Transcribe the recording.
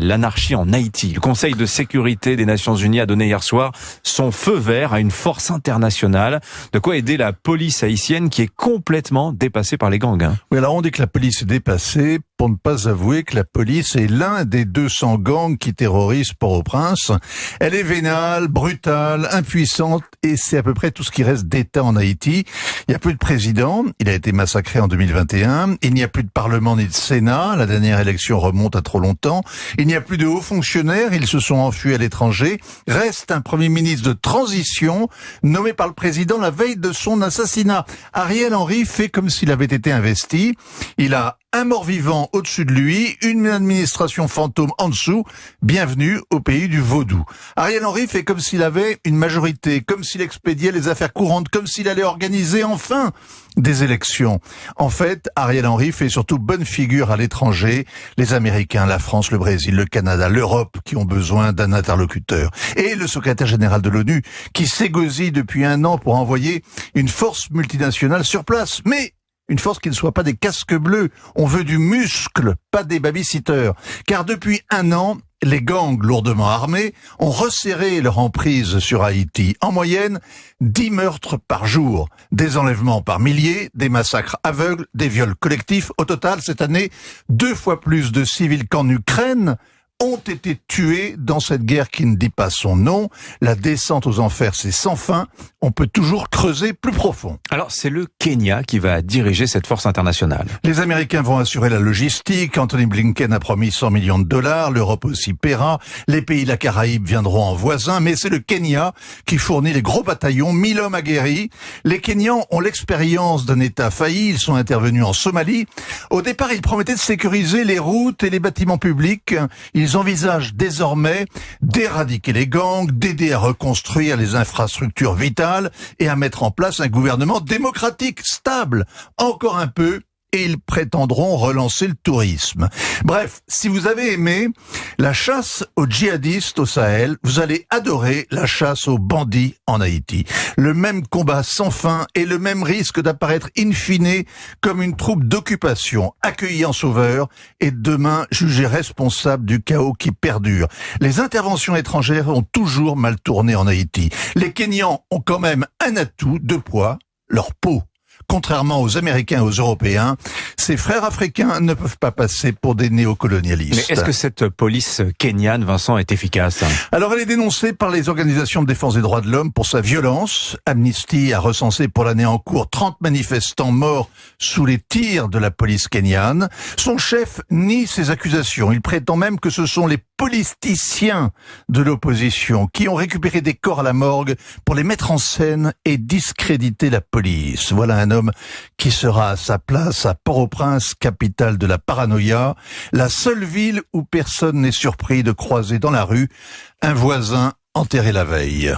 L'anarchie en Haïti. Le Conseil de sécurité des Nations Unies a donné hier soir son feu vert à une force internationale. De quoi aider la police haïtienne qui est complètement dépassée par les gangs. Oui, alors on dit que la police est dépassée pour ne pas avouer que la police est l'un des 200 gangs qui terrorisent Port-au-Prince. Elle est vénale, brutale, impuissante et c'est à peu près tout ce qui reste d'État en Haïti. Il n'y a plus de président, il a été massacré en 2021. Il n'y a plus de parlement ni de Sénat, la dernière élection remonte à trop longtemps. Il n'y a plus de hauts fonctionnaires, ils se sont enfuis à l'étranger. Reste un premier ministre de transition nommé par le président la veille de son assassinat. Ariel Henry fait comme s'il avait été investi. Il a un mort-vivant au-dessus de lui, une administration fantôme en dessous. Bienvenue au pays du vaudou. Ariel Henry fait comme s'il avait une majorité, comme s'il expédiait les affaires courantes, comme s'il allait organiser enfin des élections. En fait, Ariel Henry fait surtout bonne figure à l'étranger. Les Américains, la France, le Brésil, le Canada, l'Europe qui ont besoin d'un interlocuteur. Et le secrétaire général de l'ONU qui s'égosille depuis 1 an pour envoyer une force multinationale sur place. Mais une force qui ne soit pas des casques bleus. On veut du muscle, pas des babysitters. Car depuis 1 an, les gangs lourdement armés ont resserré leur emprise sur Haïti. En moyenne, 10 meurtres par jour, des enlèvements par milliers, des massacres aveugles, des viols collectifs. Au total, cette année, 2 fois plus de civils qu'en Ukraine ont été tués dans cette guerre qui ne dit pas son nom. La descente aux enfers, c'est sans fin. On peut toujours creuser plus profond. Alors, c'est le Kenya qui va diriger cette force internationale. Les Américains vont assurer la logistique. Anthony Blinken a promis 100 millions de dollars. L'Europe aussi paiera. Les pays de la Caraïbe viendront en voisin. Mais c'est le Kenya qui fournit les gros bataillons, 1000 hommes aguerris. Les Kenyans ont l'expérience d'un État failli. Ils sont intervenus en Somalie. Au départ, ils promettaient de sécuriser les routes et les bâtiments publics. Ils envisagent désormais d'éradiquer les gangs, d'aider à reconstruire les infrastructures vitales et à mettre en place un gouvernement démocratique, stable, encore un peu, et ils prétendront relancer le tourisme. Bref, si vous avez aimé la chasse aux djihadistes au Sahel, vous allez adorer la chasse aux bandits en Haïti. Le même combat sans fin et le même risque d'apparaître in fine comme une troupe d'occupation accueillie en sauveur et demain jugée responsable du chaos qui perdure. Les interventions étrangères ont toujours mal tourné en Haïti. Les Kenyans ont quand même un atout de poids, leur peau. Contrairement aux Américains et aux Européens, ces frères africains ne peuvent pas passer pour des néocolonialistes. Mais est-ce que cette police kenyane, Vincent, est efficace? Alors elle est dénoncée par les organisations de défense des droits de l'homme pour sa violence. Amnesty a recensé pour l'année en cours 30 manifestants morts sous les tirs de la police kenyane. Son chef nie ces accusations. Il prétend même que ce sont les politiciens de l'opposition qui ont récupéré des corps à la morgue pour les mettre en scène et discréditer la police. Voilà un homme qui sera à sa place à Port-au-Prince, capitale de la paranoïa, la seule ville où personne n'est surpris de croiser dans la rue un voisin enterré la veille.